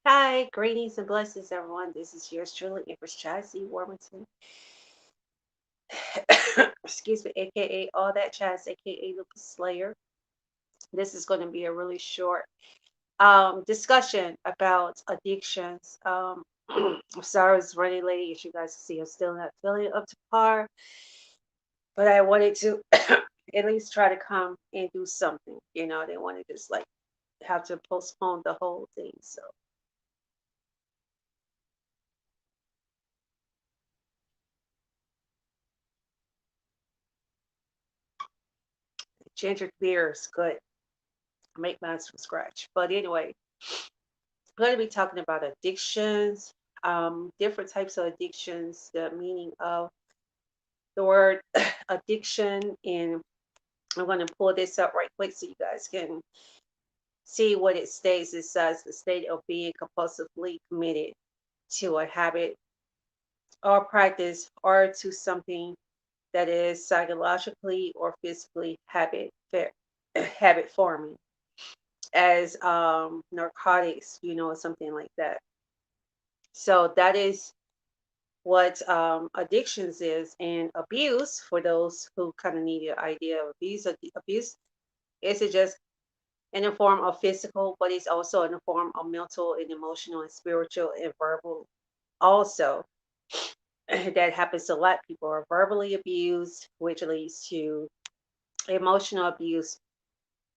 Hi, greetings and blessings, everyone. This is yours truly, Empress Chassie Warmington. Excuse me, aka All That Chaz, aka Lucas Slayer. This is going to be a really short discussion about addictions. I'm sorry it's running late. As you guys can see, I'm still not feeling up to par, but I wanted to at least try to come and do something. I didn't want to just like have to postpone the whole thing. So, ginger beer is good. Make mine from scratch. But anyway, I'm going to be talking about addictions, different types of addictions, the meaning of the word addiction. And I'm going to pull this up right quick so you guys can see what it states. It says the state of being compulsively committed to a habit or practice or to something that is psychologically or physically habit forming as narcotics, something like that. So that is what addictions is, and abuse, for those who kind of need an idea of abuse is it just in the form of physical, but it's also in the form of mental and emotional and spiritual and verbal also. That happens to a lot. People are verbally abused, which leads to emotional abuse,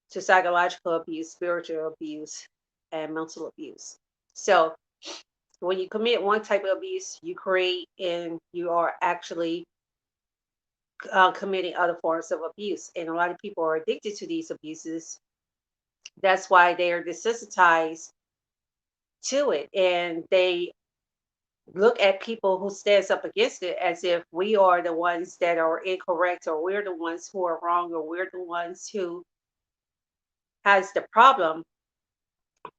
to psychological abuse, spiritual abuse, and mental abuse. So when you commit one type of abuse, you create and you are actually committing other forms of abuse. And a lot of people are addicted to these abuses. That's why they are desensitized to it. And they look at people who stands up against it as if we are the ones that are incorrect, or we're the ones who are wrong, or we're the ones who has the problem,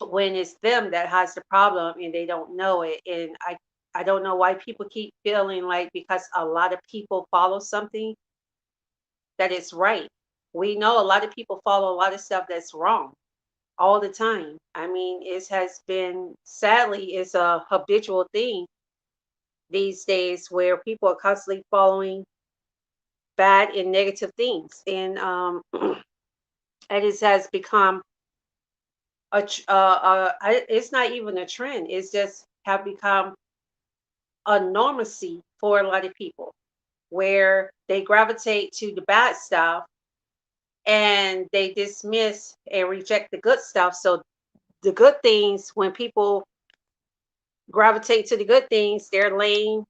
when it's them that has the problem and they don't know it. And I don't know why people keep feeling like because a lot of people follow something that it's right. We know a lot of people follow a lot of stuff that's wrong all the time. I mean, it has been, sadly, it's a habitual thing these days where people are constantly following bad and negative things, and and it has become it's not even a trend. It's just have become a normacy for a lot of people, where they gravitate to the bad stuff and they dismiss and reject the good stuff. So the good things, when people gravitate to the good things, they're lame,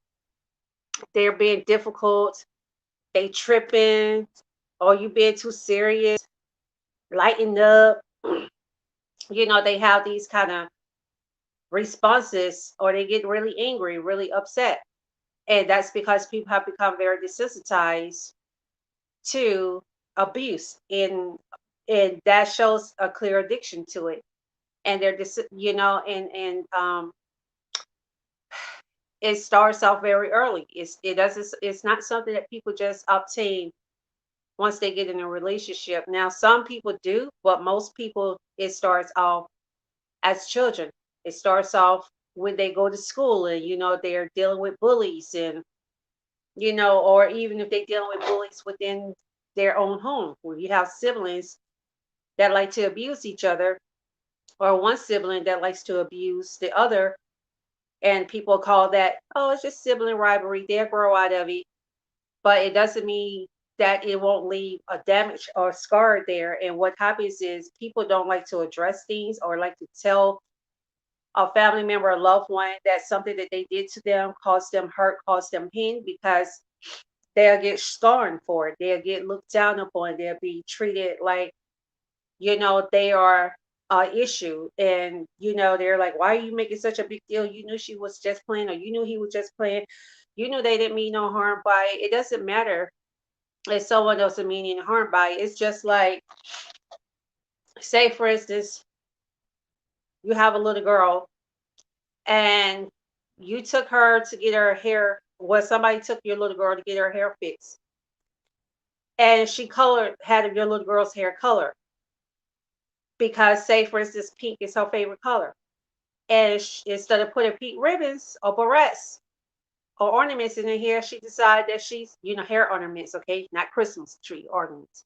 they're being difficult, they tripping, or you being too serious, lighten up. They have these kind of responses, or they get really angry, really upset. And that's because people have become very desensitized to abuse. And that shows a clear addiction to it. And they're and it starts off very early. It's not something that people just obtain once they get in a relationship. Now, some people do, but most people, it starts off as children. It starts off when they go to school, and they're dealing with bullies, and or even if they're dealing with bullies within their own home, where you have siblings that like to abuse each other, or one sibling that likes to abuse the other, and people call that, oh, it's just sibling rivalry. They'll grow out of it, but it doesn't mean that it won't leave a damage or scar there. And what happens is people don't like to address things or like to tell a family member or loved one that something that they did to them caused them hurt, caused them pain, because they'll get scorned for it. They'll get looked down upon. They'll be treated like, they are a issue. And, they're like, why are you making such a big deal? You knew she was just playing, or you knew he was just playing. You knew they didn't mean no harm by it. It doesn't matter if someone doesn't mean any harm by it. It's just like, say, for instance, you have a little girl and you took her to get her hair. Well, somebody took your little girl to get her hair fixed, and she had your little girl's hair color because, say, for instance, pink is her favorite color. And instead of putting pink ribbons or barrettes or ornaments in her hair, she decided that she's, hair ornaments, okay, not Christmas tree ornaments.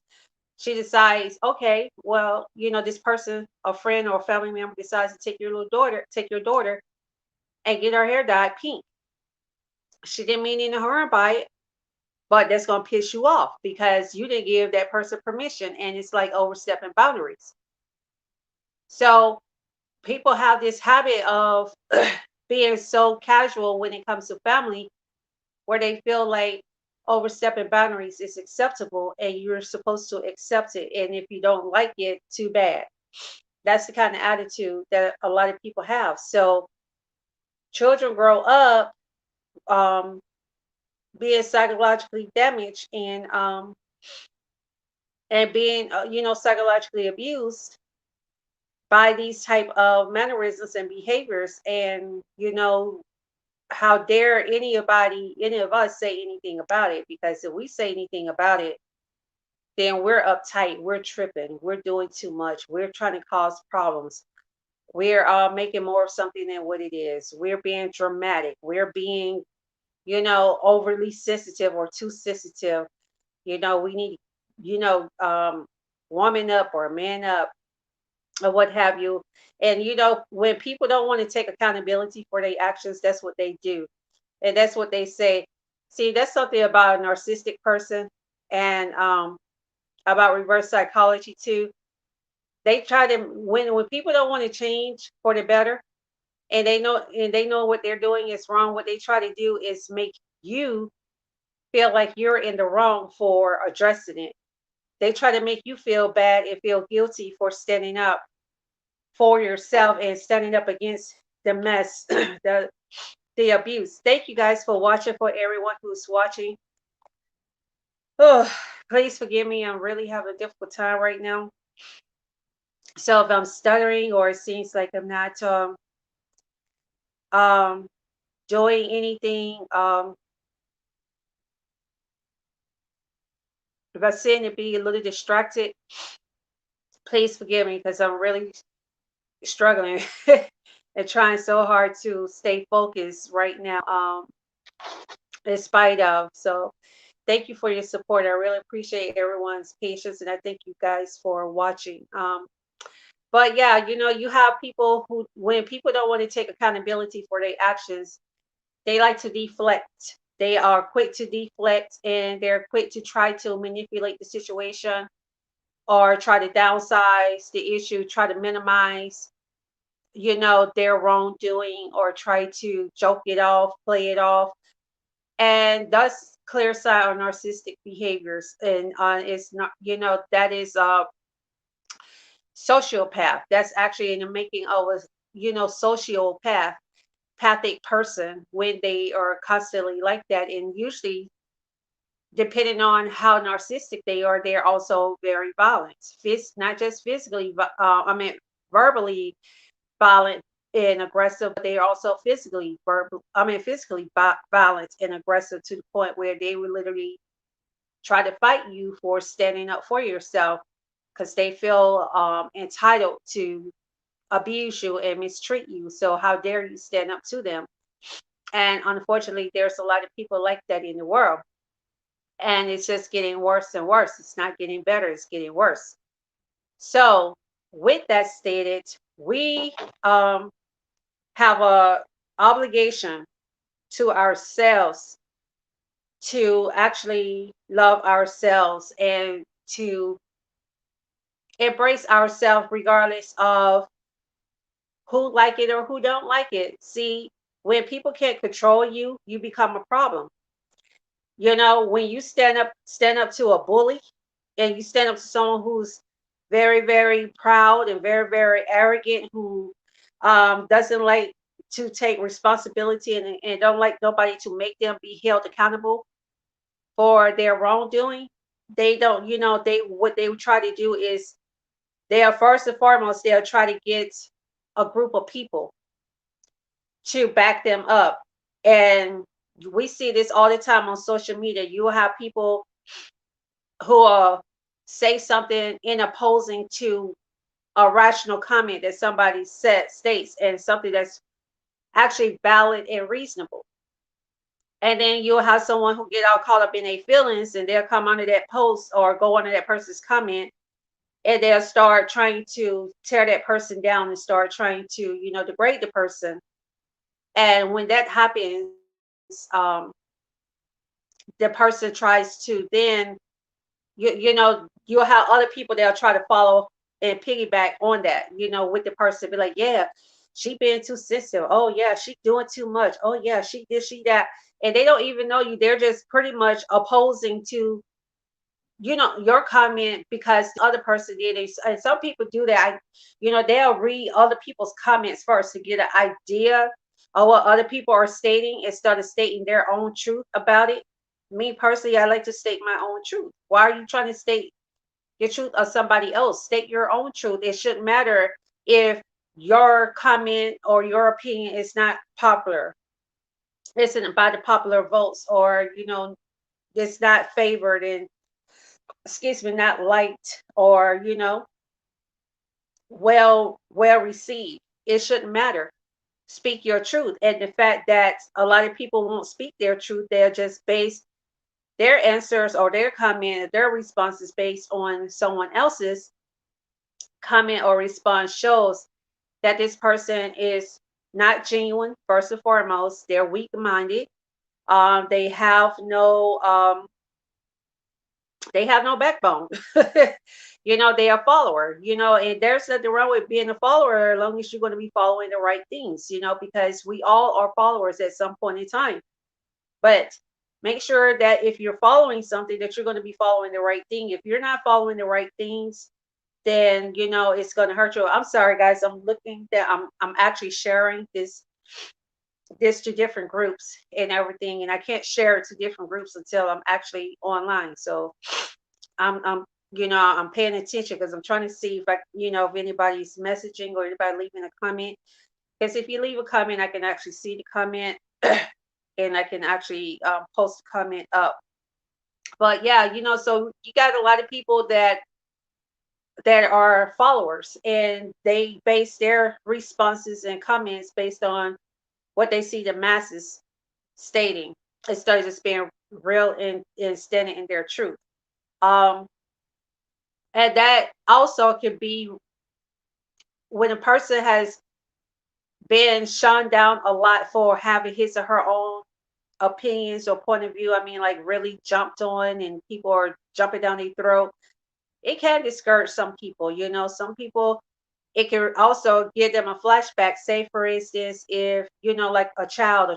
She decides, okay, well, this person, a friend or a family member decides to take your daughter and get her hair dyed pink. She didn't mean any harm by it, but that's going to piss you off because you didn't give that person permission, and it's like overstepping boundaries. So people have this habit of being so casual when it comes to family, where they feel like overstepping boundaries is acceptable and you're supposed to accept it. And if you don't like it, too bad. That's the kind of attitude that a lot of people have. So children grow up um, being psychologically damaged and being psychologically abused by these type of mannerisms and behaviors. And how dare any of us say anything about it? Because if we say anything about it, then we're uptight, we're tripping, we're doing too much, we're trying to cause problems, we're making more of something than what it is, we're being dramatic, we're being overly sensitive or too sensitive. We need woman up or man up or what have you. And when people don't want to take accountability for their actions, that's what they do, and that's what they say. See, that's something about a narcissistic person, and about reverse psychology too. They try to when people don't want to change for the better, and they know what they're doing is wrong. What they try to do is make you feel like you're in the wrong for addressing it. They try to make you feel bad and feel guilty for standing up for yourself and standing up against the mess, the abuse. Thank you guys for watching. For everyone who's watching, oh, please forgive me. I'm really having a difficult time right now. So if I'm stuttering or it seems like I'm not um, doing anything, if I seem to be a little distracted, please forgive me because I'm really struggling and trying so hard to stay focused right now, in spite of. So thank you for your support. I really appreciate everyone's patience, and I thank you guys for watching. But yeah, you have people who, when people don't want to take accountability for their actions, they like to deflect. They are quick to deflect, and they're quick to try to manipulate the situation or try to downsize the issue, try to minimize, their wrongdoing, or try to joke it off, play it off. And that's clear sign of narcissistic behaviors. And it's not, that is sociopath. That's actually in the making of a sociopath, pathic person when they are constantly like that. And usually, depending on how narcissistic they are, they're also very violent. Not just physically, I mean verbally violent and aggressive, but they are also physically violent and aggressive, to the point where they would literally try to fight you for standing up for yourself, because they feel entitled to abuse you and mistreat you. So how dare you stand up to them? And unfortunately, there's a lot of people like that in the world. And it's just getting worse and worse. It's not getting better, it's getting worse. So, with that stated, we have a obligation to ourselves to actually love ourselves and to embrace ourselves regardless of who like it or who don't like it. See, when people can't control you, you become a problem. When you stand up to a bully, and you stand up to someone who's very, very proud and very, very arrogant, who doesn't like to take responsibility, and don't like nobody to make them be held accountable for their wrongdoing. They don't, they what they would try to do is, they are first and foremost, they'll try to get a group of people to back them up. And we see this all the time on social media. You will have people who say something in opposing to a rational comment that somebody said states, and something that's actually valid and reasonable. And then you'll have someone who get all caught up in their feelings, and they'll come under that post or go under that person's comment, and they'll start trying to tear that person down and start trying to, degrade the person. And when that happens, the person tries to then, you'll have other people that'll try to follow and piggyback on that, with the person, be like, yeah, she being too sensitive. Oh yeah, she doing too much. Oh yeah, she this, she that. And they don't even know you. They're just pretty much opposing to, your comment because the other person did it. And some people do that. They'll read other people's comments first to get an idea of what other people are stating instead of stating their own truth about it. Me personally, I like to state my own truth. Why are you trying to state your truth of somebody else? State your own truth. It shouldn't matter if your comment or your opinion is not popular. It's not by the popular votes, or it's not favored and, excuse me, not liked, or well received. It shouldn't matter. Speak your truth. And the fact that a lot of people won't speak their truth, they're just based their answers or their comment, their responses based on someone else's comment or response, shows that this person is not genuine. First and foremost, they're weak minded. They have no backbone. They are a follower, and there's nothing wrong with being a follower as long as you're going to be following the right things, because we all are followers at some point in time. But make sure that if you're following something, that you're going to be following the right thing. If you're not following the right things, then it's going to hurt you. I'm sorry, guys. I'm looking that I'm actually sharing this to different groups and everything, and I can't share it to different groups until I'm actually online. So I'm paying attention because I'm trying to see if anybody's messaging or anybody leaving a comment. Because if you leave a comment, I can actually see the comment and I can actually post a comment up. But yeah, so you got a lot of people that are followers, and they base their responses and comments based on what they see the masses stating instead of just being real and standing in their truth. Um, and that also can be when a person has been shunned down a lot for having his or her own opinions or point of view. I mean, like really jumped on and people are jumping down their throat. It can discourage some people. Some people, it can also give them a flashback. Say, for instance, if, like a child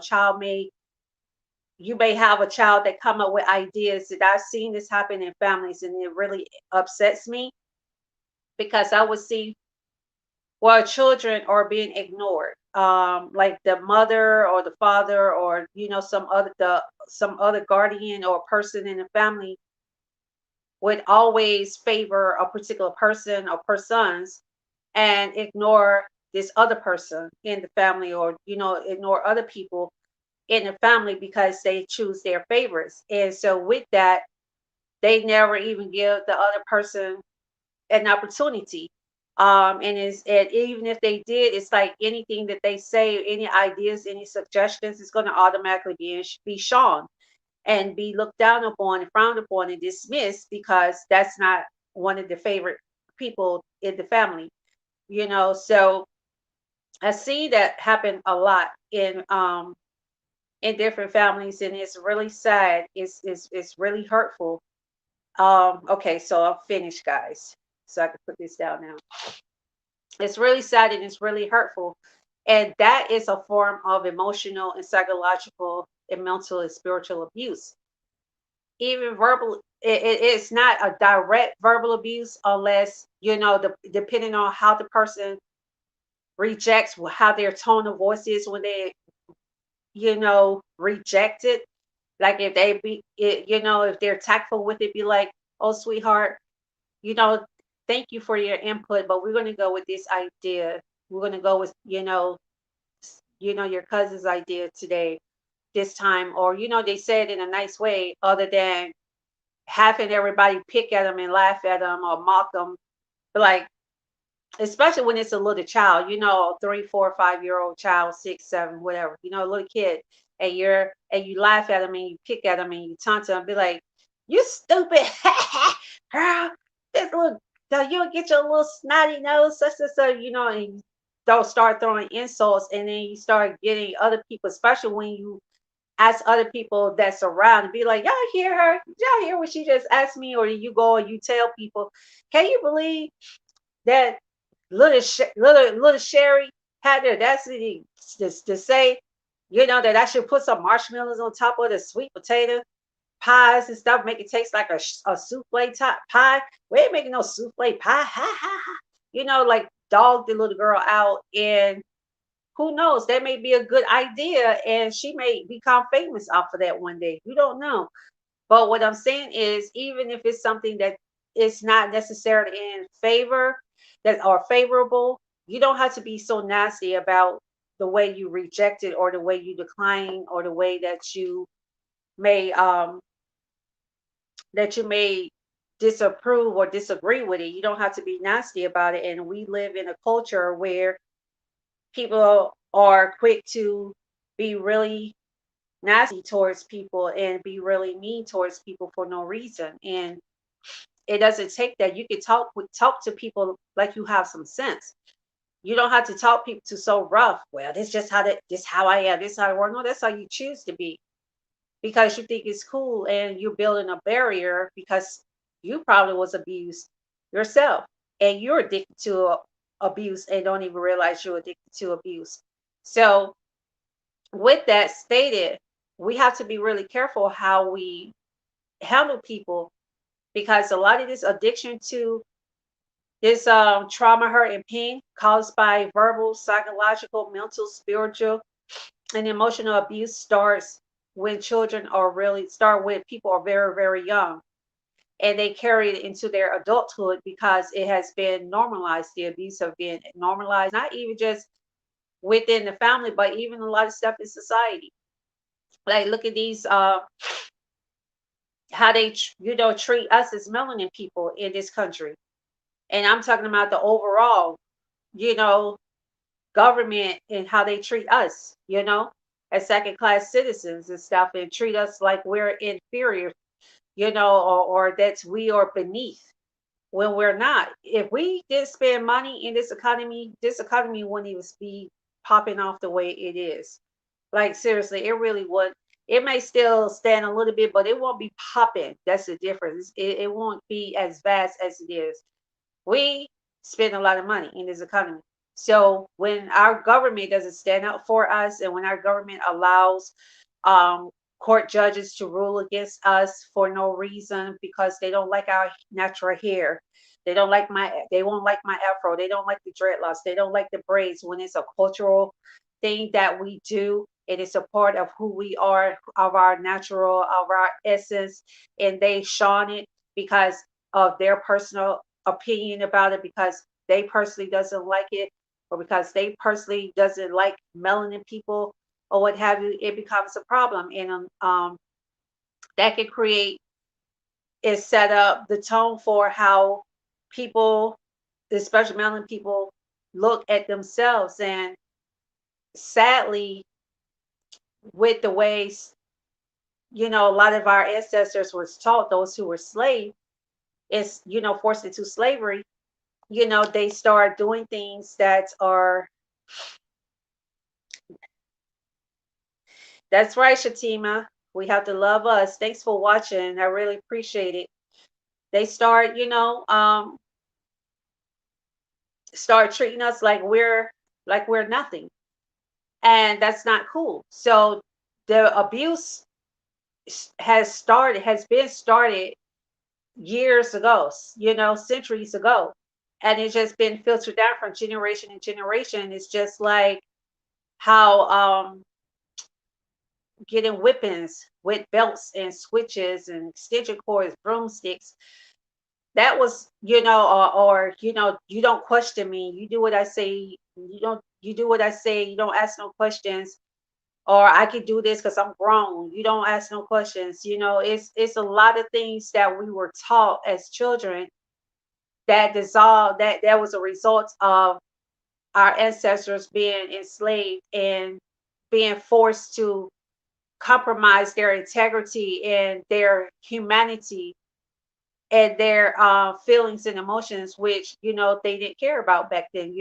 you may have a child that come up with ideas that I've seen this happen in families, and it really upsets me because I would see where children are being ignored, like the mother or the father or some other guardian or person in the family would always favor a particular person or persons and ignore this other person in the family, or ignore other people in the family because they choose their favorites. And so with that, they never even give the other person an opportunity. And even if they did, it's like anything that they say, any ideas, any suggestions, is going to automatically be shown and be looked down upon and frowned upon and dismissed because that's not one of the favorite people in the family. So I see that happen a lot in different families, and it's really sad. It's really hurtful. Okay, so I'll finish, guys, so I can put this down now. It's really sad and it's really hurtful, and that is a form of emotional and psychological and mental and spiritual abuse. Even verbal, it's not a direct verbal abuse unless depending on how the person rejects, how their tone of voice is when they reject it. Like if they be it, if they're tactful with it, be like, oh sweetheart, you know thank you for your input, but we're going to go with this idea. We're going to go with your cousin's idea today, this time. Or they say it in a nice way, other than having everybody pick at them and laugh at them or mock them. Like, especially when it's a little child, 3, 4, 5 year old child, 6, 7, whatever, a little kid, and you laugh at them and you pick at them and you taunt them, be like, "You stupid, girl, this little, you'll get your little snotty nose, such and such," and you don't start throwing insults, and then you start getting other people, especially when you ask other people that's around and be like, "Y'all hear her? Y'all hear what she just asked me?" Or you go and you tell people, "Can you believe that little Sherry had the audacity to say, that I should put some marshmallows on top of the sweet potato pies and stuff, make it taste like a souffle top pie. We ain't making no souffle pie, ha ha ha." Like dog the little girl out, and who knows? That may be a good idea, and she may become famous off of that one day. You don't know. But what I'm saying is, even if it's something that is not necessarily in favor, that are favorable, you don't have to be so nasty about the way you reject it, or the way you decline, or the way may um that you may disapprove or disagree with it. You don't have to be nasty about it. And we live in a culture where people are quick to be really nasty towards people and be really mean towards people for no reason. And it doesn't take that. You can talk to people like you have some sense. You don't have to talk people to so rough. Well, this how I am. This how I work. No, that's how you choose to be, because you think it's cool, and you're building a barrier because you probably was abused yourself, and you're addicted to abuse and don't even realize you're addicted to abuse. So, with that stated, we have to be really careful how we handle people, because a lot of this addiction to this trauma, hurt, and pain caused by verbal, psychological, mental, spiritual, and emotional abuse starts when children are really start when people are very, very young, and they carry it into their adulthood because it has been normalized. The abuse have been normalized, not even just within the family, but even a lot of stuff in society. Like, look at these how they treat us as melanin people in this country. And I'm talking about the overall, you know, government, and how they treat us, as second class citizens and stuff, and treat us like we're inferior, or that we are beneath when we're not. If we did spend money in this economy wouldn't even be popping off the way it is. Like, seriously, it really would. It may still stand a little bit, but it won't be popping. That's the difference. It won't be as vast as it is. We spend a lot of money in this economy. So when our government doesn't stand up for us, and when our government allows um, court judges to rule against us for no reason, because they don't like our natural hair, they won't like my afro, they don't like the dreadlocks, they don't like the braids, when it's a cultural thing that we do, it is a part of who we are, of our natural, of our essence, and they shun it because of their personal opinion about it, because they personally doesn't like it, or because they personally doesn't like melanin people, or what have you. It becomes a problem, and that can create is set up the tone for how people, especially melanin people, look at themselves. And sadly, with the ways, a lot of our ancestors was taught, those who were slave is, forced into slavery, they start doing things that are, that's right, Shatima. We have to love us. Thanks for watching. I really appreciate it. They start treating us like we're nothing. And that's not cool. So the abuse has been started years ago, centuries ago. And it's just been filtered down from generation to generation. It's just like how getting whippings with belts and switches and extension cords, broomsticks. That was, or you don't question me. You do what I say. You do what I say. You don't ask no questions. Or I could do this because I'm grown. You don't ask no questions. It's a lot of things that we were taught as children that dissolved, that was a result of our ancestors being enslaved and being forced to compromise their integrity and their humanity and their feelings and emotions, which they didn't care about back then.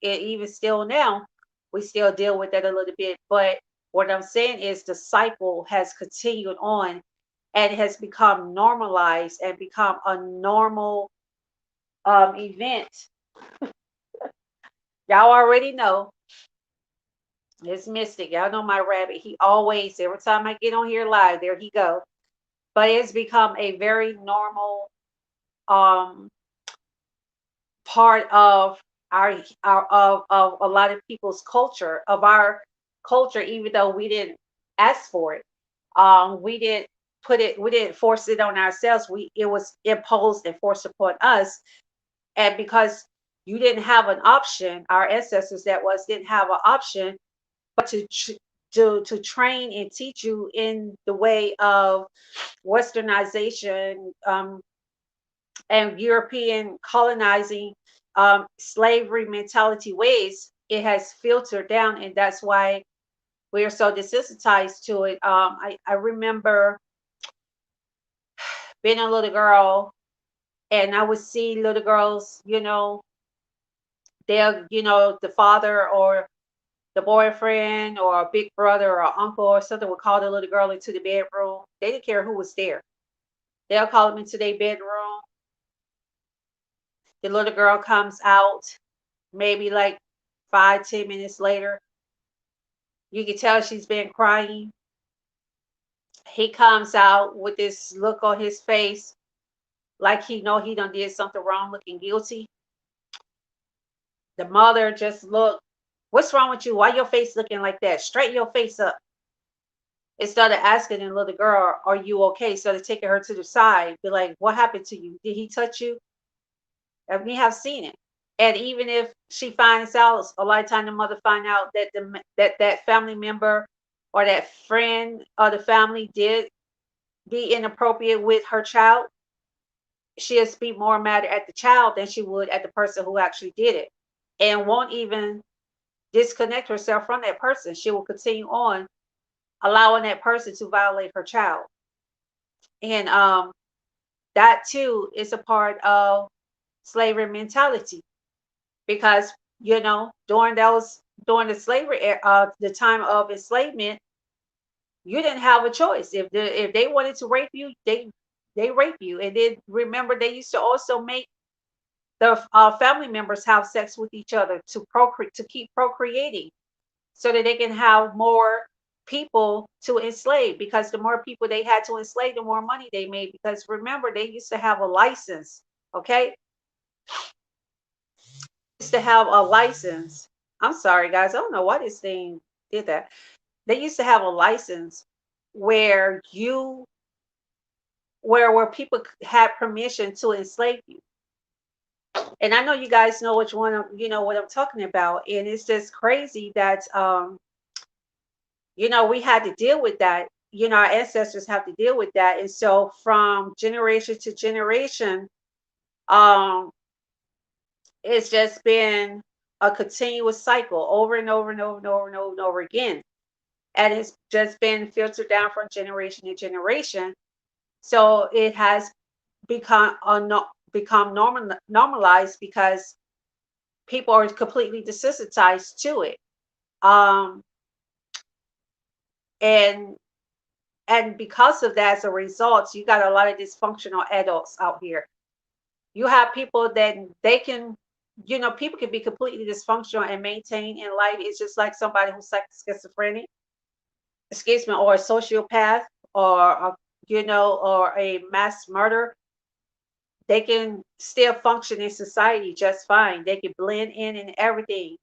Even still now, we still deal with that a little bit. But what I'm saying is the cycle has continued on and has become normalized and become a normal event. Y'all already know it's Mystic. Y'all know my rabbit. He always, every time I get on here live, there he go. But it's become a very normal um part of our of a lot of people's culture, of our culture, even though we didn't ask for it. We didn't we didn't force it on ourselves. It was imposed and forced upon us. And because you didn't have an option, our ancestors that was didn't have an option but to train and teach you in the way of westernization, and European colonizing, slavery mentality ways, it has filtered down, and that's why we are so desensitized to it. I remember being a little girl, and I would see little girls, they'll, the father or the boyfriend or a big brother or uncle or something would call the little girl into the bedroom. They didn't care who was there. They'll call them into their bedroom. The little girl comes out, maybe like 5, 10 minutes later. You can tell she's been crying. He comes out with this look on his face, like he done did something wrong, looking guilty. The mother just looked, what's wrong with you? Why your face looking like that? Straighten your face up. Instead of asking the little girl, are you okay? Instead of taking her to the side, be like, what happened to you? Did he touch you? And we have seen it. And even if she finds out, a lot of time the mother find out that that family member or that friend of the family did be inappropriate with her child, she'll speak more mad at the child than she would at the person who actually did it, and won't even disconnect herself from that person. She will continue on allowing that person to violate her child. And that too is a part of slavery mentality, because during the slavery the time of enslavement, you didn't have a choice. If they wanted to rape you, they rape you. And then remember, they used to also make the family members have sex with each other to procreate, to keep procreating, so that they can have more people to enslave, because the more people they had to enslave, the more money they made. Because remember, they used to have a license. Okay, used to have a license. I'm sorry, guys. I don't know why this thing did that. They used to have a license where where people had permission to enslave you. And I know you guys know which one you know what I'm talking about. And it's just crazy that we had to deal with that. Our ancestors have to deal with that. And so from generation to generation, um, it's just been a continuous cycle over and over and over and over and over and over again. And it's just been filtered down from generation to generation. So it has become normalized, because people are completely desensitized to it. Um, and because of that, as a result, you got a lot of dysfunctional adults out here. You have people that they can, people can be completely dysfunctional and maintain in life. It's just like somebody who's like schizophrenic, excuse me, or a sociopath, or or a mass murderer. They can still function in society just fine. They can blend in and everything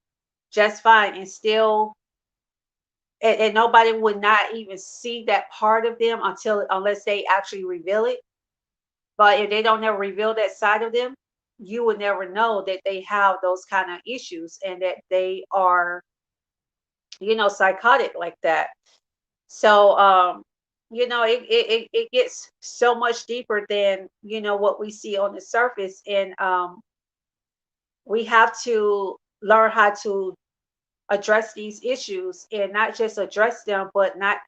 just fine, and still, and nobody would not even see that part of them unless they actually reveal it. But if they don't ever reveal that side of them, you would never know that they have those kind of issues, and that they are, psychotic like that. So it gets so much deeper than what we see on the surface. And we have to learn how to address these issues, and not just address them, but not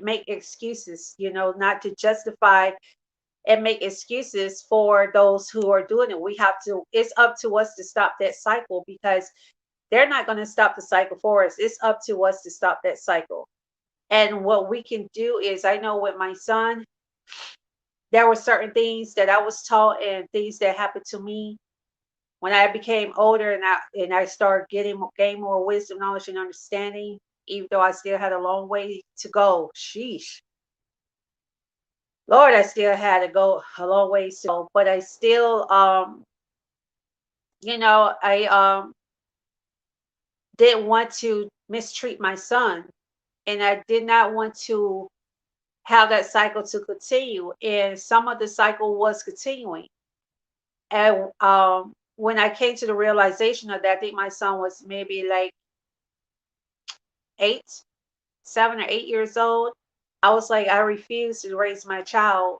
make excuses, not to justify and make excuses for those who are doing it. We have to, it's up to us to stop that cycle, because they're not going to stop the cycle for us. It's up to us to stop that cycle. And what we can do is, I know with my son, there were certain things that I was taught and things that happened to me when I became older, and I started gain more wisdom, knowledge, and understanding. Even though I still had a long way to go, sheesh, Lord, I still had to go a long ways to go, but I still, I didn't want to mistreat my son, and I did not want to have that cycle to continue. And some of the cycle was continuing. And when I came to the realization of that, I think my son was maybe like 8, 7 or 8 years old. I was like, I refuse to raise my child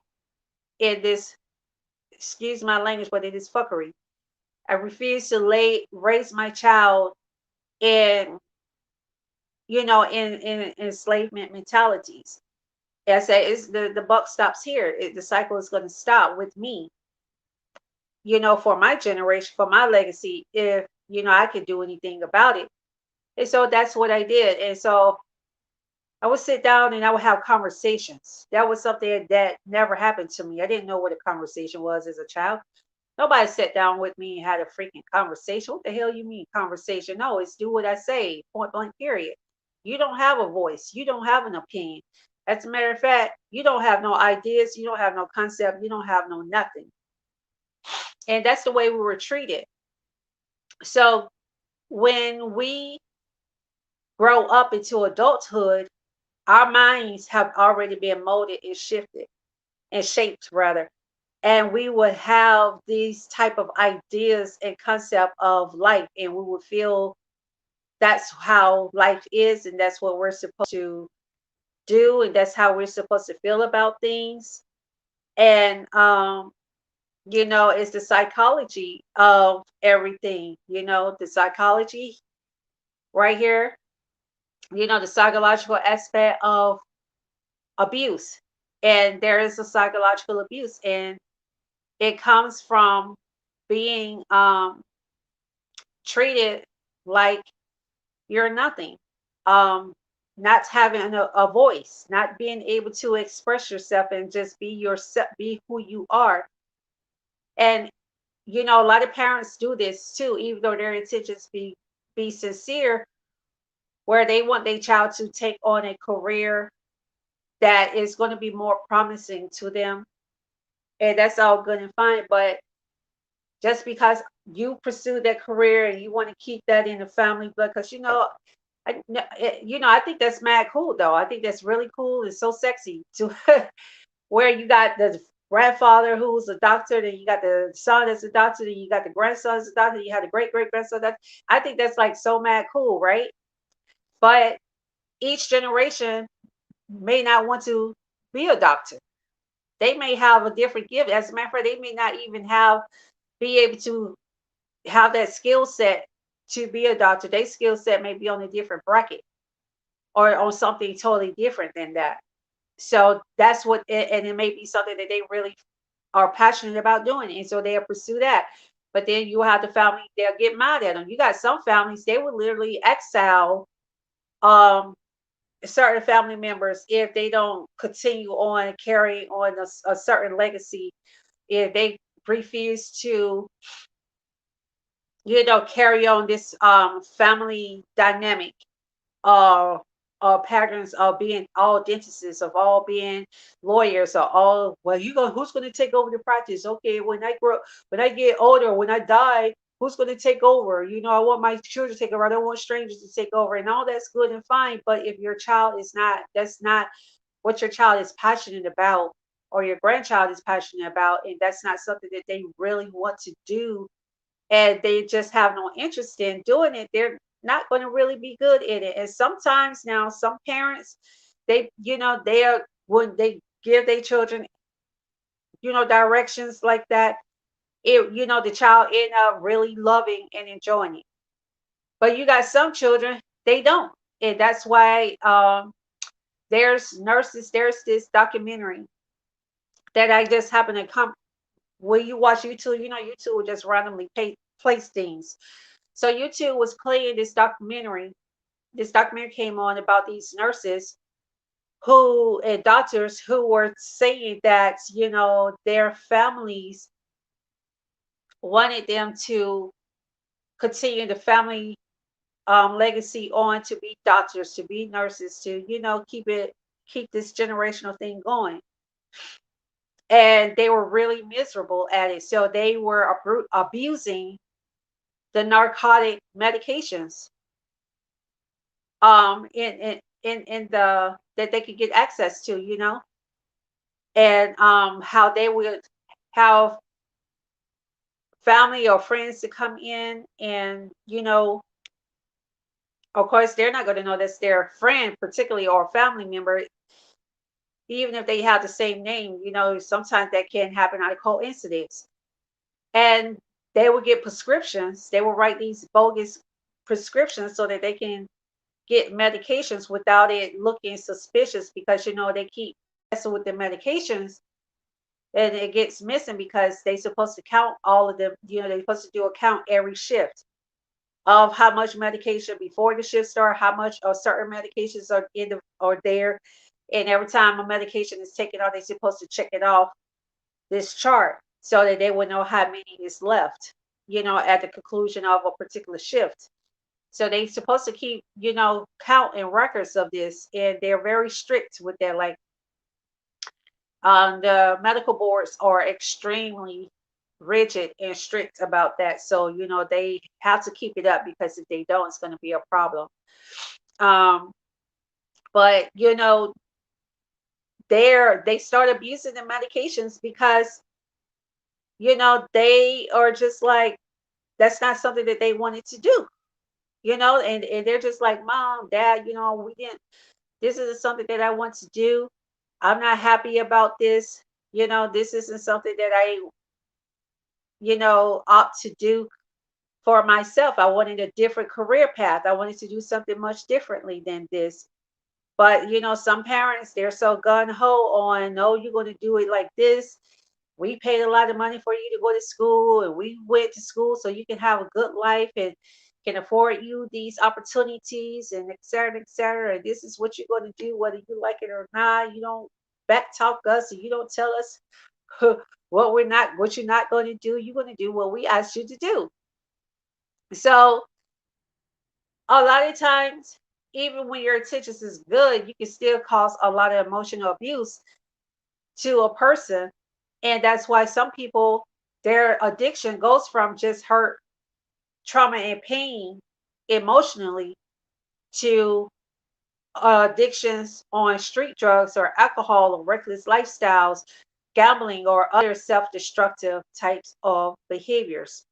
in this, excuse my language, but it is fuckery. I refuse to raise my child in, in enslavement mentalities. I say, it's the buck stops here. The cycle is going to stop with me, for my generation, for my legacy, if, I could do anything about it. And so that's what I did. And so I would sit down and I would have conversations. That was something that never happened to me. I didn't know what a conversation was as a child. Nobody sat down with me and had a freaking conversation. What the hell you mean conversation? No, it's do what I say, point blank, period. You don't have a voice. You don't have an opinion. As a matter of fact, you don't have no ideas. You don't have no concept. You don't have no nothing. And that's the way we were treated. So when we grow up into adulthood, our minds have already been molded and shifted and shaped, rather. And we would have these type of ideas and concept of life, and we would feel that's how life is, and that's what we're supposed to do, and that's how we're supposed to feel about things. And it's the psychology of everything, the psychology right here, the psychological aspect of abuse. And there is a psychological abuse, and it comes from being treated like you're nothing, um, not having a voice, not being able to express yourself and just be yourself, be who you are. And a lot of parents do this too, even though their intentions be sincere, where they want their child to take on a career that is going to be more promising to them. And that's all good and fine. But just because you pursue that career and you want to keep that in the family, because I think that's mad cool though. I think that's really cool and so sexy to where you got the grandfather who's a doctor, then you got the son that's a doctor, then you got the grandson that's a doctor, you had a great great grandson. That I think that's like so mad cool, right? But each generation may not want to be a doctor. They may have a different gift. As a matter of fact, they may not even be able to have that skill set to be a doctor. Their skill set may be on a different bracket or on something totally different than that. So that's and it may be something that they really are passionate about doing. And so they'll pursue that. But then you have the family, they'll get mad at them. You got some families, they will literally exile um, certain family members if they don't continue on carrying on a certain legacy, if they refuse to carry on this family dynamic, uh patterns of being all dentists, of all being lawyers, or all, well, who's going to take over the practice? Okay, when I get older, when I die, who's going to take over? I want my children to take over. I don't want strangers to take over. And all that's good and fine, but if your child is not, that's not what your child is passionate about, or your grandchild is passionate about, and that's not something that they really want to do, and they just have no interest in doing it, they're not going to really be good in it. And sometimes now, some parents, they, they are. when they give their children, directions like that, the child end up really loving and enjoying it. But you got some children, they don't. And that's why there's nurses, there's this documentary that I just happen to come when you watch YouTube, YouTube will just randomly place things. So YouTube was playing this documentary. This documentary came on about these nurses who and doctors who were saying that, their families wanted them to continue the family legacy on to be doctors, to be nurses, to, keep this generational thing going. And they were really miserable at it. So they were abusing the narcotic medications in the that they could get access to, and how they would have family or friends to come in, and of course they're not going to know that's their friend particularly or family member, even if they have the same name. Sometimes that can happen out of coincidence. And they will get prescriptions. They will write these bogus prescriptions so that they can get medications without it looking suspicious, because they keep messing with the medications, and it gets missing because they're supposed to count all of them. They're supposed to do a count every shift of how much medication before the shift start, how much of certain medications are or there. And every time a medication is taken out, they're supposed to check it off this chart so that they will know how many is left, at the conclusion of a particular shift. So they're supposed to keep, count and records of this, and they're very strict with that. Like, the medical boards are extremely rigid and strict about that. So, they have to keep it up, because if they don't, it's going to be a problem. Um, but they start abusing the medications because they are just like, that's not something that they wanted to do, and they're just like, mom, dad, we didn't, this isn't something that I want to do. I'm not happy about this. This isn't something that I, opt to do for myself. I wanted a different career path. I wanted to do something much differently than this. But some parents, they're so gun ho on, no, you're going to do it like this. We paid a lot of money for you to go to school, and we went to school so you can have a good life and can afford you these opportunities, and et cetera, et cetera. And this is what you're going to do, whether you like it or not. You don't back talk us, and you don't tell us what you're not going to do. You're going to do what we asked you to do. So a lot of times, even when your intentions is good, you can still cause a lot of emotional abuse to a person. And that's why some people, their addiction goes from just hurt, trauma, and pain emotionally to addictions on street drugs or alcohol or reckless lifestyles, gambling, or other self destructive types of behaviors.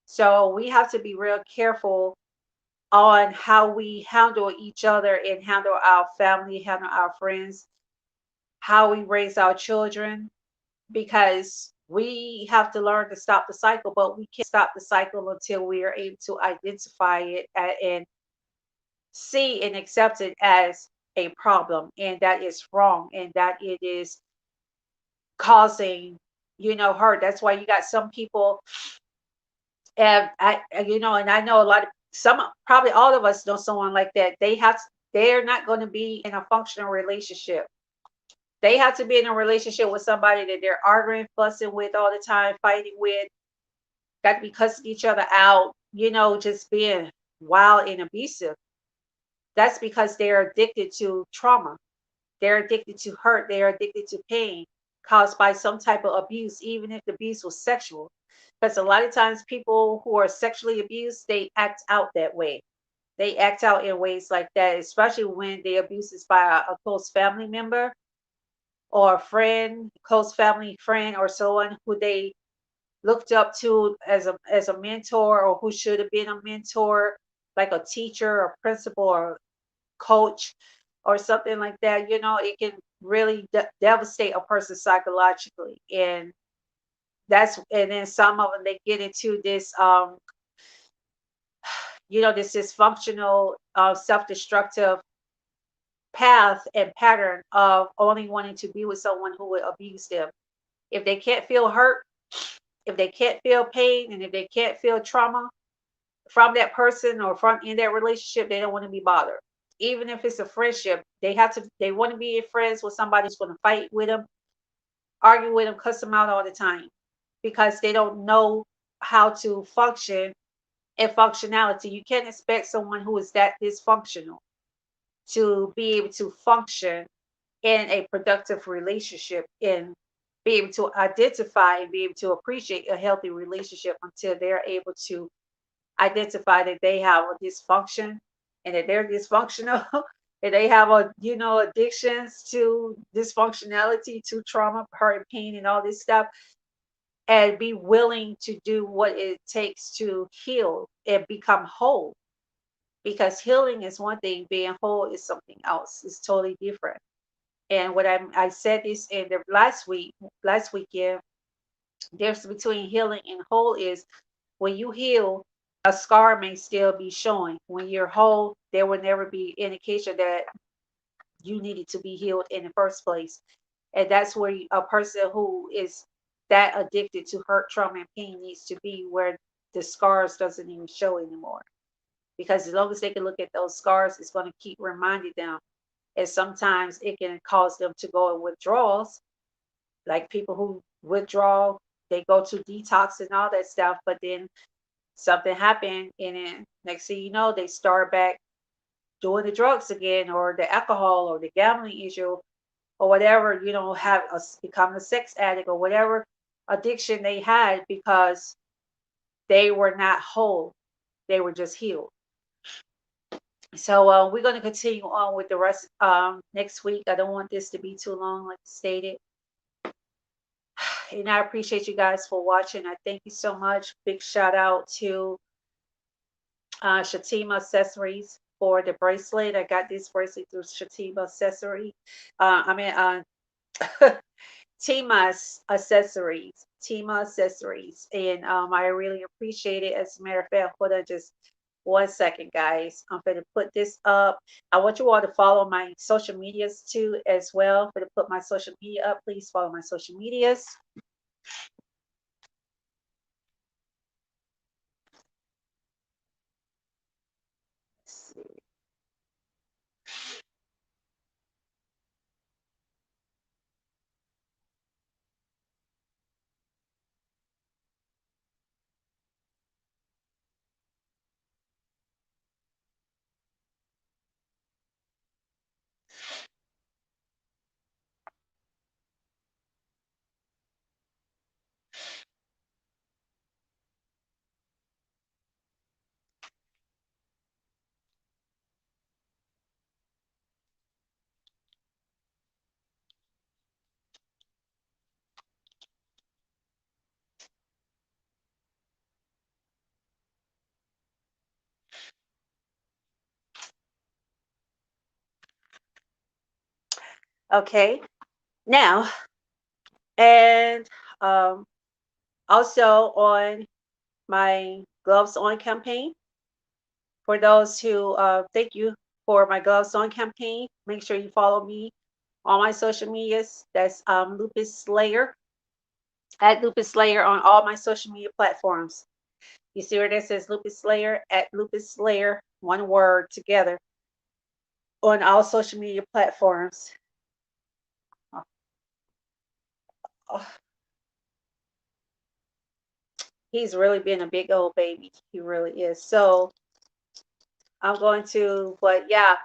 So we have to be real careful on how we handle each other and handle our family, handle our friends, how we raise our children, because we have to learn to stop the cycle, but we can't stop the cycle until we are able to identify it and see and accept it as a problem, and that is wrong, and that it is causing, hurt. That's why you got some people, and and I know a lot of some, probably all of us know someone like that. They're not going to be in a functional relationship. They have to be in a relationship with somebody that they're arguing, fussing with all the time, fighting with, got to be cussing each other out, just being wild and abusive. That's because they're addicted to trauma. They're addicted to hurt. They're addicted to pain caused by some type of abuse, even if the abuse was sexual. Because a lot of times people who are sexually abused, they act out that way. They act out in ways like that, especially when the abuse is by a close family member or a friend, close family friend, or someone who they looked up to as a mentor, or who should have been a mentor, like a teacher or principal or coach or something like that. It can really devastate a person psychologically. And then some of them, they get into this this dysfunctional self-destructive path and pattern of only wanting to be with someone who would abuse them. If they can't feel hurt, if they can't feel pain, and if they can't feel trauma from that person or from in that relationship, they don't want to be bothered. Even if it's a friendship, they want to be friends with somebody who's going to fight with them, argue with them, cuss them out all the time, because they don't know how to function and functionality. You can't expect someone who is that dysfunctional to be able to function in a productive relationship and be able to identify and be able to appreciate a healthy relationship until they're able to identify that they have a dysfunction and that they're dysfunctional and they have addictions to dysfunctionality, to trauma, hurt, and pain, and all this stuff, and be willing to do what it takes to heal and become whole. Because healing is one thing, being whole is something else. It's totally different. And I said this in the last weekend, difference between healing and whole is when you heal, a scar may still be showing. When you're whole, there will never be indication that you needed to be healed in the first place. And that's where a person who is that addicted to hurt, trauma, and pain needs to be, where the scars doesn't even show anymore. Because as long as they can look at those scars, it's going to keep reminding them. And sometimes it can cause them to go in withdrawals, like people who withdraw, they go to detox and all that stuff, but then something happened, and then next thing you know, they start back doing the drugs again, or the alcohol, or the gambling issue, or whatever, have become a sex addict, or whatever addiction they had, because they were not whole. They were just healed. So we're going to continue on with the rest next week. I don't want this to be too long, like stated. And I appreciate you guys for watching. I thank you so much. Big shout out to Shatima Accessories for the bracelet. I got this bracelet through Shatima Accessory. I mean, Tima's Accessories. Tima Accessories. And I really appreciate it. As a matter of fact, hold on just 1 second, guys. I'm going to put this up. I want you all to follow my social medias too, as well. I'm going to put my social media up. Please follow my social medias. Let's see. Okay. Now, and also on my Gloves On campaign, for those who thank you for my Gloves On campaign. Make sure you follow me on my social medias. That's Lupus Slayer, at Lupus Slayer on all my social media platforms. You see where that says Lupus Slayer, at Lupus Slayer, one word together, on all social media platforms. Oh, he's really been a big old baby. He really is. So I'm going to, but yeah,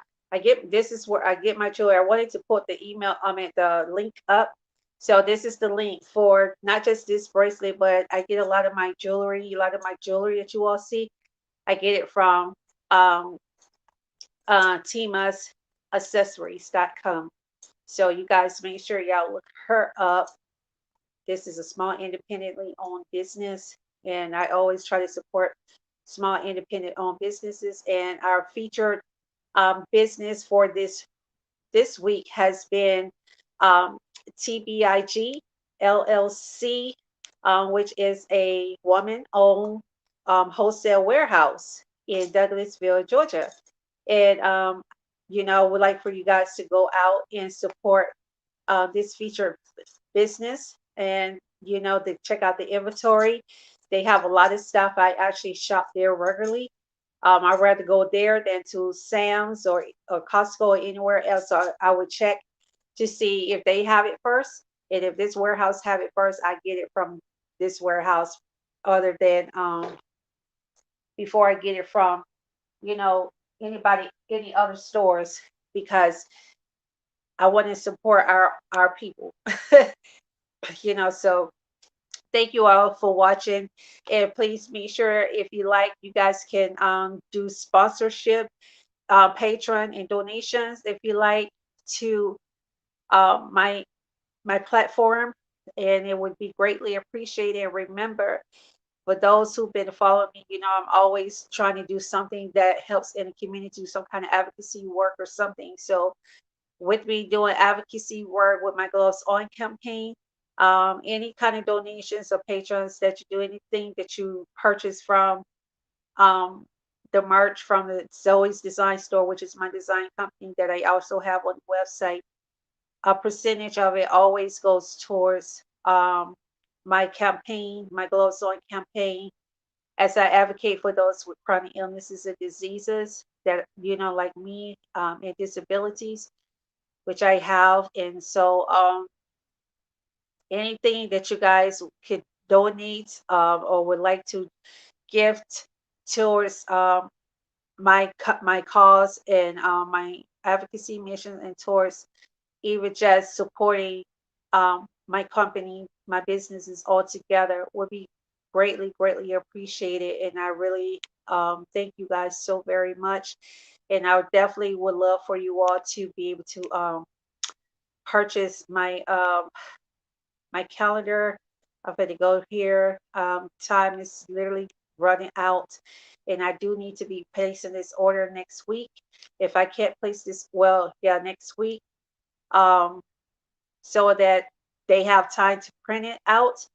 this is where I get my jewelry. I wanted to put the email, the link up. So this is the link for not just this bracelet, but I get a lot of my jewelry, that you all see. I get it from um, timasaccessories.com. So you guys make sure y'all look her up. This is a small independently owned business, and I always try to support small independent owned businesses. And our featured business for this week has been um, TBIG LLC, which is a woman-owned wholesale warehouse in Douglasville, Georgia. And would like for you guys to go out and support this featured business, and to check out the inventory. They have a lot of stuff. I actually shop there regularly. I'd rather go there than to Sam's or Costco or anywhere else. So I would check to see if they have it first. And if this warehouse have it first, I get it from this warehouse other than before I get it from, you know, anybody, any other stores, because I want to support our people. So thank you all for watching, and please make sure, if you like, you guys can do sponsorship, Patreon, and donations if you like to my platform, and it would be greatly appreciated. And remember, for those who've been following me, I'm always trying to do something that helps in the community, do some kind of advocacy work or something. So with me doing advocacy work with my Gloves On campaign, any kind of donations or patrons that you do, anything that you purchase from um, the merch from the Zoe's Design Store, which is my design company that I also have on the website, a percentage of it always goes towards my campaign, my Gloves On campaign, as I advocate for those with chronic illnesses and diseases that, like me, and disabilities, which I have. And so anything that you guys could donate or would like to gift towards my cause and my advocacy mission, and towards even just supporting my company, my businesses all together, would be greatly, greatly appreciated. And I really thank you guys so very much. And I definitely would love for you all to be able to purchase my calendar. I'm going to go here. Time is literally running out, and I do need to be placing this order next week. If I can't place this, well, yeah, next week, um, so that they have time to print it out.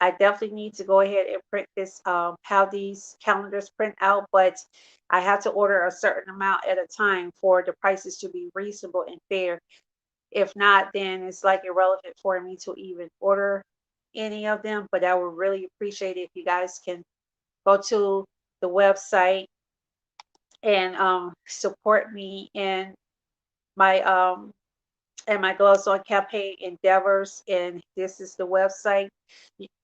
I definitely need to go ahead and print this, how these calendars print out, but I have to order a certain amount at a time for the prices to be reasonable and fair. If not, then it's like irrelevant for me to even order any of them. But I would really appreciate it if you guys can go to the website and support me in my Gloves On campaign endeavors. And this is the website,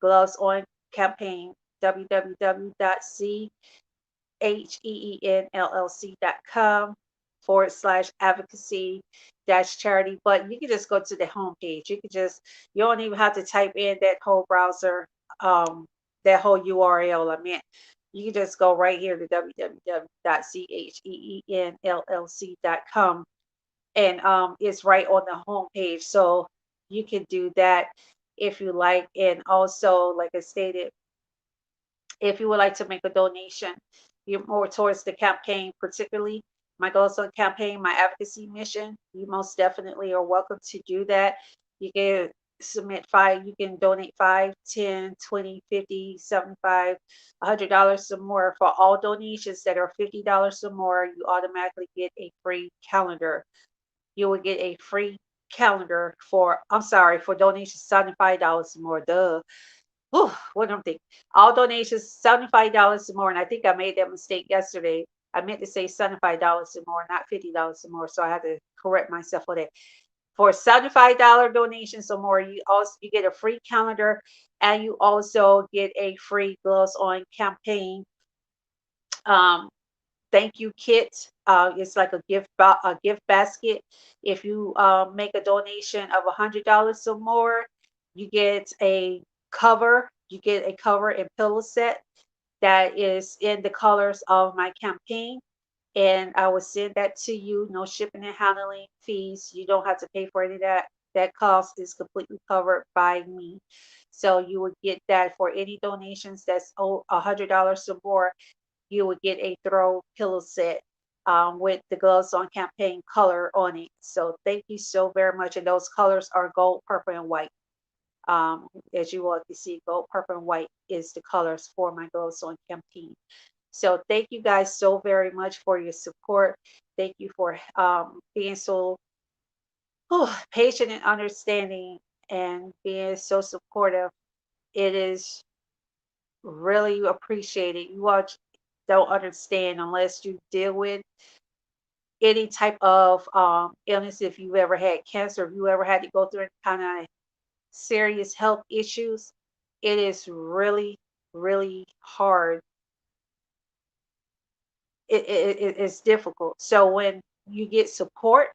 Gloves On campaign, www.cheenllc.com/advocacy dash charity. But you can just go to the homepage. You don't even have to type in that whole browser, that whole URL. I mean, you can just go right here to www.cheenllc.com, and it's right on the homepage. So you can do that if you like. And also, like I stated, if you would like to make a donation, you're more towards the campaign, particularly my Goals On campaign, my advocacy mission, you most definitely are welcome to do that. You can submit you can donate 5, 10, 20, 50, 75, $100 or more. For all donations that are $50 or more, you automatically get a free calendar. You will get a free calendar for donations $75 or more. Duh. What do I think? All donations $75 or more, and I think I made that mistake yesterday. I meant to say $75 or more, not $50 or more. So I had to correct myself for that. For $75 donations or more, you get a free calendar, and you also get a free Gloves On campaign um, thank you kit. It's like a gift basket. If you make a donation of $100 or more, you get a cover. You get a cover and pillow set that is in the colors of my campaign, and I will send that to you. No shipping and handling fees. You don't have to pay for any of that. That cost is completely covered by me. So you would get that for any donations that's $100 or more. You would get a throw pillow set. with the Gloves On campaign color on it. So thank you so very much. And those colors are gold, purple, and white. As you all can see, gold, purple, and white is the colors for my Gloves On campaign. So thank you guys so very much for your support. Thank you for being so patient and understanding and being so supportive. It is really appreciated. You all don't understand unless you deal with any type of illness. If you ever had cancer, if you ever had to go through any kind of serious health issues, it is really, really hard. It's difficult. So when you get support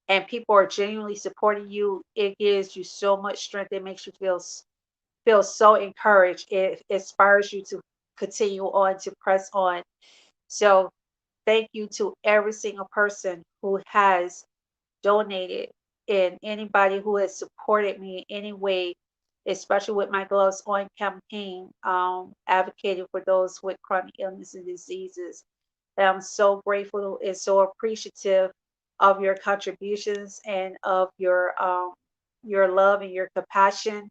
and people are genuinely supporting you, it gives you so much strength. It makes you feel so encouraged. It inspires you to continue on, to press on. So thank you to every single person who has donated and anybody who has supported me in any way, especially with my Gloves On campaign, advocating for those with chronic illness and diseases. And I'm so grateful and so appreciative of your contributions and of your love and your compassion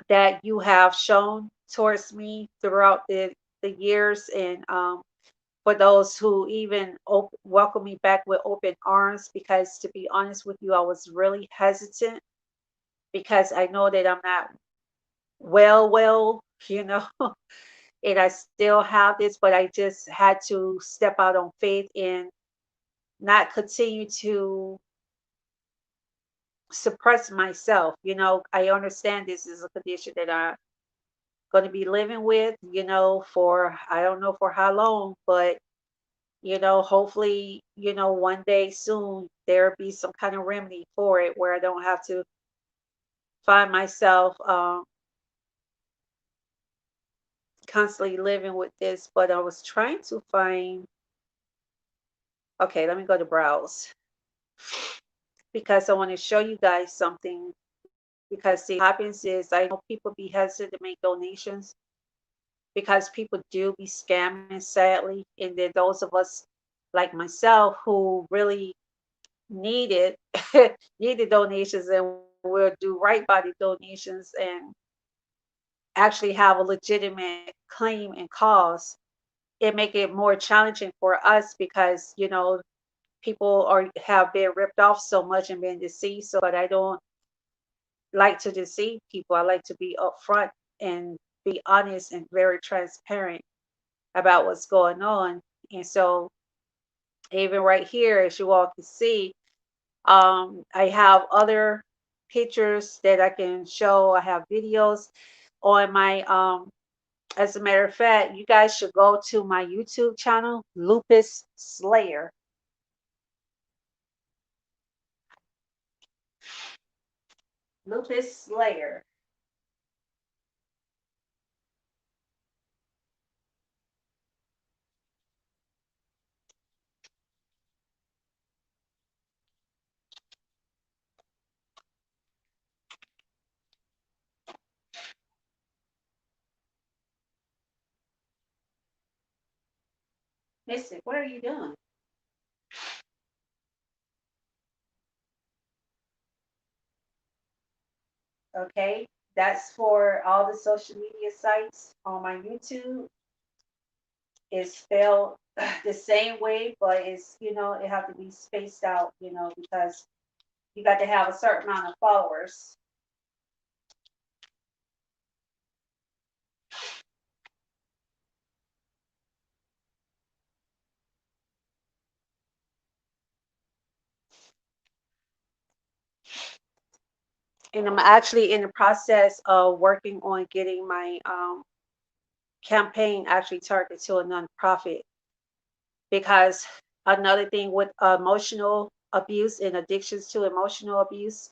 that you have shown towards me throughout the years. And for those who even welcome me back with open arms, because to be honest with you, I was really hesitant because I know that I'm not well, you know, and I still have this, but I just had to step out on faith and not continue to suppress myself. You know, I understand this is a condition that I'm going to be living with, you know, for I don't know for how long, but hopefully, one day soon there'll be some kind of remedy for it where I don't have to find myself constantly living with this. But I was trying to find, okay, let me go to browse because I want to show you guys something. Because see, what happens is I know people be hesitant to make donations because people do be scamming sadly. And then those of us like myself who really needed needed donations and will do right by the donations and actually have a legitimate claim and cause, it make it more challenging for us because people are have been ripped off so much and been deceived. So but I don't like to deceive people. I like to be upfront and be honest and very transparent about what's going on. And so even right here, as you all can see, I have other pictures that I can show. I have videos on my as a matter of fact, you guys should go to my YouTube channel, Lupus Slayer. Lupus Slayer. Mystic, what are you doing? Okay, that's for all the social media sites on my YouTube. It's spelled the same way, but it have to be spaced out, because you got to have a certain amount of followers. And I'm actually in the process of working on getting my campaign actually targeted to a nonprofit because another thing with emotional abuse and addictions to emotional abuse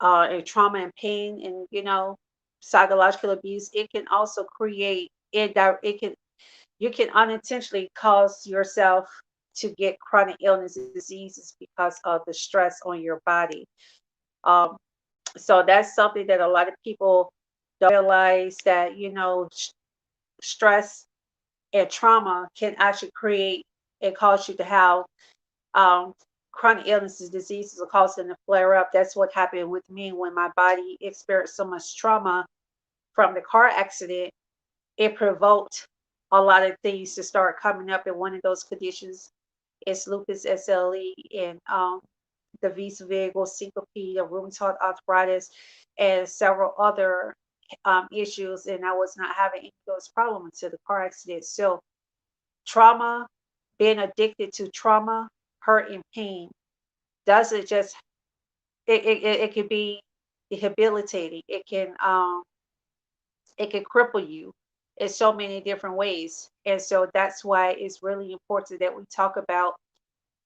and trauma and pain and psychological abuse, it can also create it can you can unintentionally cause yourself to get chronic illness and diseases because of the stress on your body. um, so that's something that a lot of people don't realize that stress and trauma can actually create it causes you to have um, chronic illnesses, diseases will cause them to flare up. That's what happened with me when my body experienced so much trauma from the car accident. It provoked a lot of things to start coming up, and one of those conditions is lupus SLE and the vis vagal syncope, the rheumatoid arthritis, and several other issues. And I was not having any of those problems until the car accident. So trauma, being addicted to trauma, hurt, and pain doesn't just it can be debilitating. It can cripple you in so many different ways. And so that's why it's really important that we talk about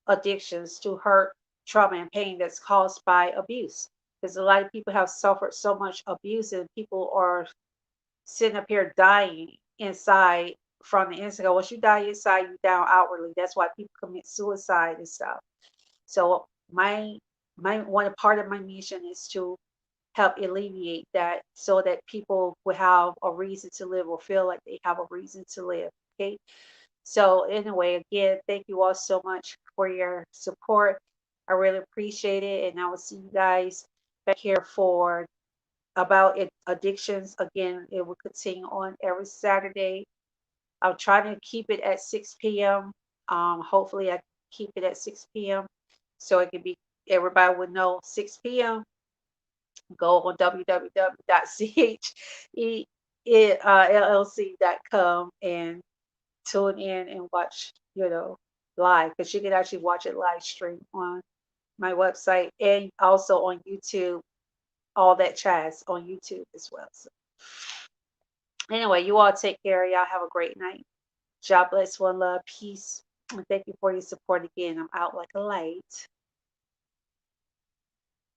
addictions to hurt, trauma, and pain that's caused by abuse. Because a lot of people have suffered so much abuse, and people are sitting up here dying inside from the inside. Once you die inside, you down outwardly. That's why people commit suicide and stuff. So my one part of my mission is to help alleviate that so that people will have a reason to live or feel like they have a reason to live. Okay. So anyway, again, thank you all so much for your support. I really appreciate it. And I will see you guys back here for about addictions. Again, it will continue on every Saturday. I'm trying to keep it at 6 p.m. Hopefully I keep it at 6 p.m. so it can be everybody would know 6 p.m. Go on www.chellc.com and tune in and watch, live, because you can actually watch it live stream on my website and also on YouTube, all that chats on YouTube as well. So anyway, you all take care. Y'all have a great night. God bless, one love, peace. And thank you for your support again. I'm out like a light.